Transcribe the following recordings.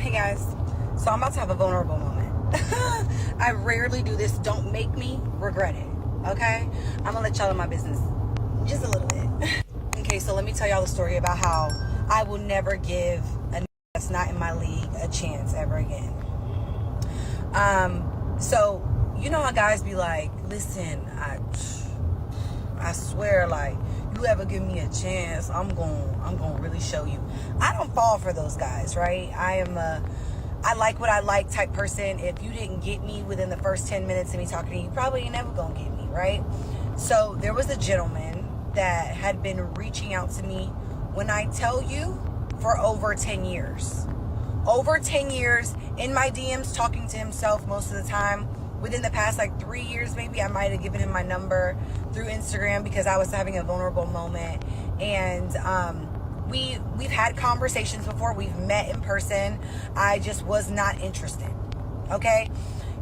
Hey guys, so I'm about to have a vulnerable moment. I rarely do this. Don't make me regret it, okay? I'm gonna let y'all in my business just a little bit. Okay, so let me tell y'all the story about how I will never give a that's not in my league a chance ever again. So you know how guys be like, listen, I swear, like, you ever give me a chance, I'm gonna really show you. I don't fall for those guys, right? I like what I like type person. If you didn't get me within the first 10 minutes of me talking to you, you probably ain't never gonna get me, right? So there was a gentleman that had been reaching out to me, when I tell you, for over 10 years. Over 10 years in my DMs, talking to himself most of the time. Within the past 3 years, maybe I might have given him my number through Instagram because I was having a vulnerable moment. And we've had conversations before. We've met in person. I just was not interested. Okay?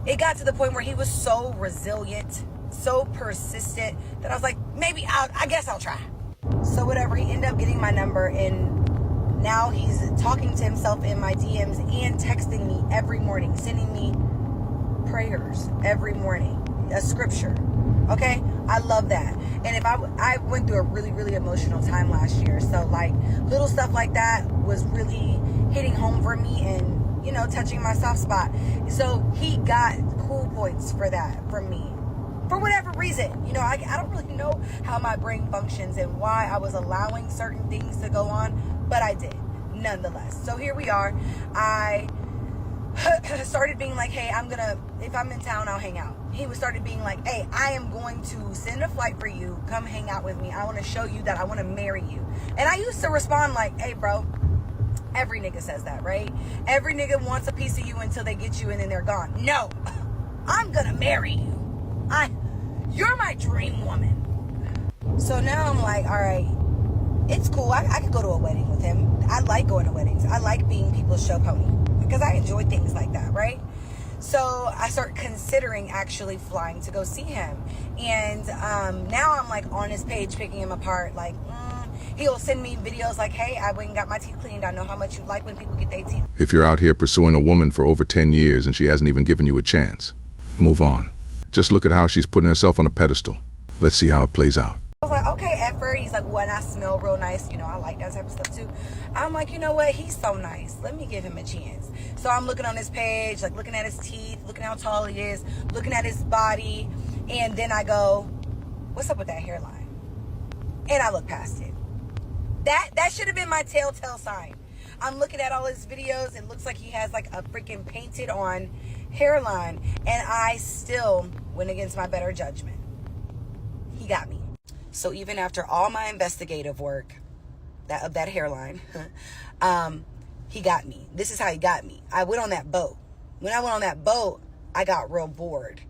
It got to the point where he was so resilient, so persistent, that I was like, maybe I guess I'll try. So whatever, he ended up getting my number, and now he's talking to himself in my DMs and texting me every morning, sending me prayers every morning, a scripture. Okay, I love that. And if I went through a really, really emotional time last year, so little stuff like that was really hitting home for me and touching my soft spot. So he got cool points for that from me, for whatever reason. I don't really know how my brain functions and why I was allowing certain things to go on, but I did nonetheless. So here we are. I started being like, hey, if I'm in town, I'll hang out. He started being like, hey, I am going to send a flight for you. Come hang out with me. I want to show you that I want to marry you. And I used to respond like, hey, bro, every nigga says that, right? Every nigga wants a piece of you until they get you and then they're gone. No, I'm going to marry you. You're my dream woman. So now I'm like, all right, it's cool. I could go to a wedding with him. I like going to weddings. I like being people's show pony, because I enjoy things like that, right? So I start considering actually flying to go see him. And now I'm on his page picking him apart. He'll send me videos like, hey, I went and got my teeth cleaned. I know how much you like when people get their teeth. If you're out here pursuing a woman for over 10 years and she hasn't even given you a chance, move on. Just look at how she's putting herself on a pedestal. Let's see how it plays out. I was like, okay, at first, he's like, well, and I smell real nice. I like that type of stuff too. I'm like, you know what? He's so nice. Let me give him a chance. So I'm looking on his page, looking at his teeth, looking how tall he is, looking at his body. And then I go, what's up with that hairline? And I look past it. That should have been my telltale sign. I'm looking at all his videos. It looks like he has a freaking painted on hairline. And I still went against my better judgment. He got me. So even after all my investigative work of that hairline, he got me. This is how he got me. I went on that boat. When I went on that boat, I got real bored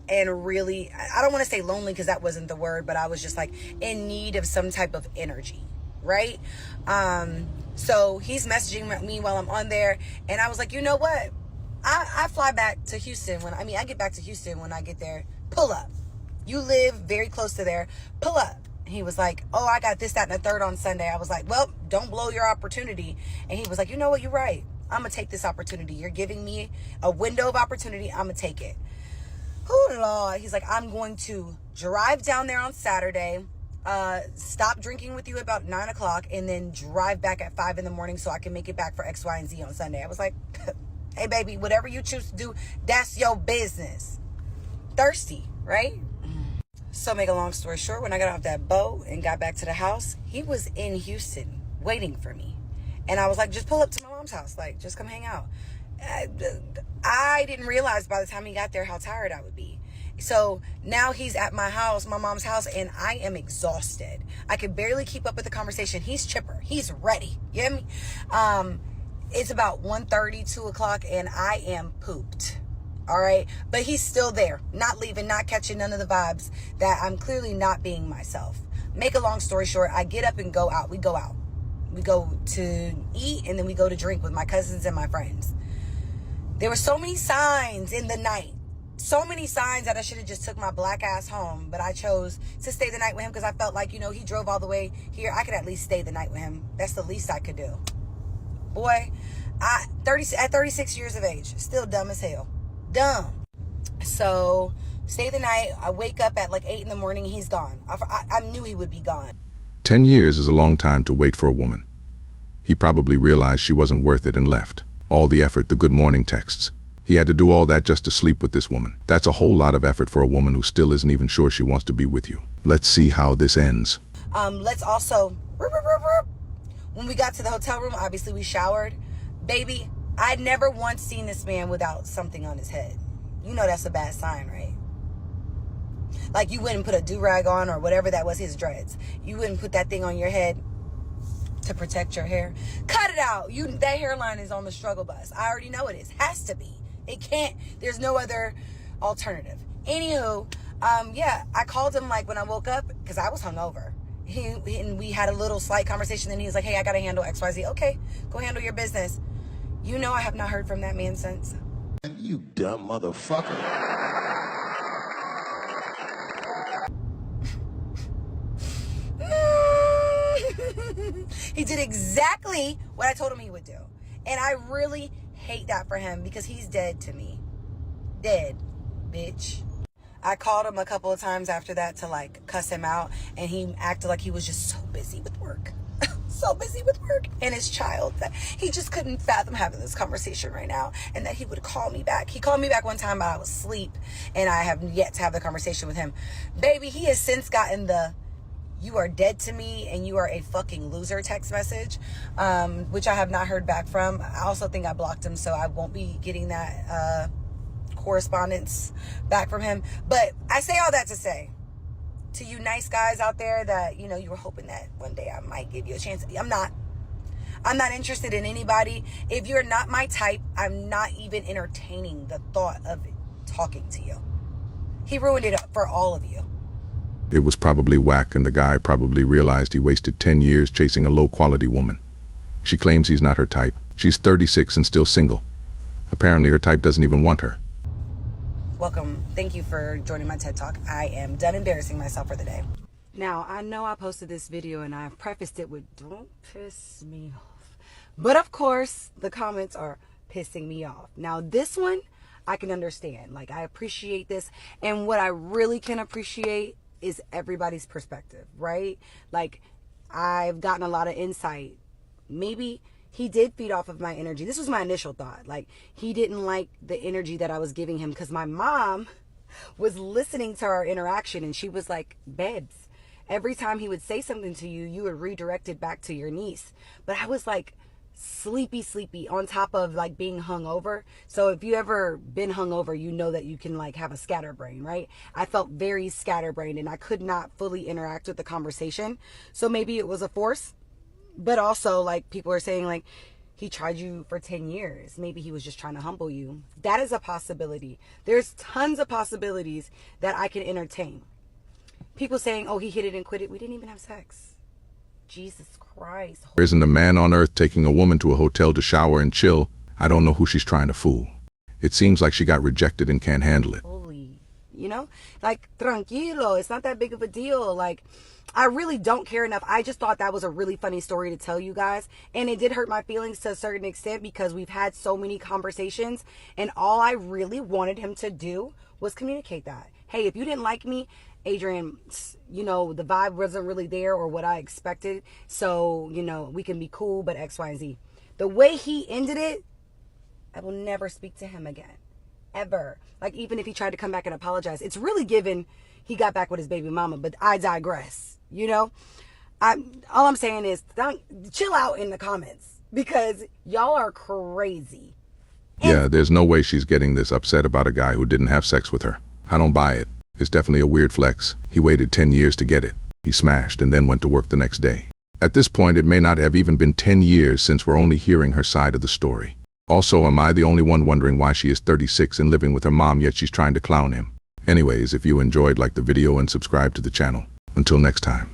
and really, I don't want to say lonely because that wasn't the word, but I was just in need of some type of energy, right? So he's messaging me while I'm on there, and I was like, you know what? I fly back to Houston I get back to Houston when I get there. Pull up. You live very close to there. Pull up. And he was like, oh, I got this, that, and the third on Sunday. I was like, well, don't blow your opportunity. And he was like, you know what? You're right. I'm going to take this opportunity. You're giving me a window of opportunity. I'm going to take it. Oh, Lord. He's like, I'm going to drive down there on Saturday, stop drinking with you about 9 o'clock, and then drive back at 5 in the morning so I can make it back for X, Y, and Z on Sunday. I was like, hey, baby, whatever you choose to do, that's your business. Thirsty, right? So make a long story short, when I got off that boat and got back to the house, he was in Houston waiting for me. And I was like, just pull up to my mom's house. Just come hang out. I didn't realize by the time he got there how tired I would be. So now he's at my house, my mom's house, and I am exhausted. I could barely keep up with the conversation. He's chipper. He's ready. You hear me? It's about 1:30, 2 o'clock, and I am pooped. All right. But he's still there, not leaving, not catching none of the vibes that I'm clearly not being myself. Make a long story short, I get up and go out. We go out. We go to eat, and then we go to drink with my cousins and my friends. There were so many signs in the night. So many signs that I should have just took my black ass home. But I chose to stay the night with him because I felt like, he drove all the way here. I could at least stay the night with him. That's the least I could do. Boy, At 36 years of age, still dumb as hell. Dumb. So, stay the night. I wake up at like 8 in the morning. He's gone. I knew he would be gone. 10 years is a long time to wait for a woman. He probably realized she wasn't worth it and left. All the effort, the good morning texts. He had to do all that just to sleep with this woman. That's a whole lot of effort for a woman who still isn't even sure she wants to be with you. Let's see how this ends. Let's also, when we got to the hotel room, obviously we showered. Baby, I'd never once seen this man without something on his head. You know that's a bad sign, right? Like you wouldn't put a do-rag on or whatever that was, his dreads. You wouldn't put that thing on your head to protect your hair. Cut it out. That hairline is on the struggle bus. I already know it is. Has to be. It can't. There's no other alternative. Anywho, yeah, I called him like when I woke up because I was hungover. And we had a little slight conversation. And he was like, hey, I got to handle XYZ. Okay, go handle your business. You know I have not heard from that man since. You dumb motherfucker. He did exactly what I told him he would do. And I really hate that for him because he's dead to me. Dead, bitch. I called him a couple of times after that to like cuss him out, and he acted like he was just so busy with work. So busy with work and his child that he just couldn't fathom having this conversation right now, and that he would call me back. He called me back one time, but I was asleep, and I have yet to have the conversation with him. Baby, he has since gotten the "you are dead to me and you are a fucking loser" text message, which I have not heard back from. I also think I blocked him, so I won't be getting that correspondence back from him. But I say all that to say, to you nice guys out there that, you know, you were hoping that one day I might give you a chance. I'm not interested in anybody. If you're not my type, I'm not even entertaining the thought of talking to you. He ruined it for all of you. It was probably whack, and the guy probably realized he wasted 10 years chasing a low-quality woman. She claims he's not her type. She's 36 and still single. Apparently her type doesn't even want her. Welcome. Thank you for joining my TED Talk. I am done embarrassing myself for the day. Now, I know I posted this video and I've prefaced it with "don't piss me off." But of course, the comments are pissing me off. Now, this one, I can understand. Like, I appreciate this. And what I really can appreciate is everybody's perspective, right? Like, I've gotten a lot of insight. Maybe he did feed off of my energy. This was my initial thought. Like, he didn't like the energy that I was giving him because my mom was listening to our interaction, and she was like, "Babes, every time he would say something to you, you would redirect it back to your niece." But I was like sleepy on top of like being hungover. So if you ever been hungover, you know that you can like have a scatterbrain, right? I felt very scatterbrained and I could not fully interact with the conversation. So maybe it was a force. But also, like, people are saying, like, he tried you for 10 years. Maybe he was just trying to humble you. That is a possibility. There's tons of possibilities that I can entertain. People saying, oh, he hit it and quit it. We didn't even have sex. Jesus Christ. There isn't a man on earth taking a woman to a hotel to shower and chill. I don't know who she's trying to fool. It seems like she got rejected and can't handle it. Holy, you know? Like, tranquilo. It's not that big of a deal. Like, I really don't care enough. I just thought that was a really funny story to tell you guys. And it did hurt my feelings to a certain extent because we've had so many conversations. And all I really wanted him to do was communicate that. Hey, if you didn't like me, Adrian, you know, the vibe wasn't really there or what I expected. So, you know, we can be cool, but X, Y, and Z. The way he ended it, I will never speak to him again. Ever. Like, even if he tried to come back and apologize, it's really given he got back with his baby mama, but I digress. You know, all I'm saying is chill out in the comments because y'all are crazy. Yeah, there's no way she's getting this upset about a guy who didn't have sex with her. I don't buy it. It's definitely a weird flex. He waited 10 years to get it. He smashed and then went to work the next day. At this point, it may not have even been 10 years since we're only hearing her side of the story. Also, am I the only one wondering why she is 36 and living with her mom, yet she's trying to clown him? Anyways, if you enjoyed, like the video and subscribe to the channel. Until next time.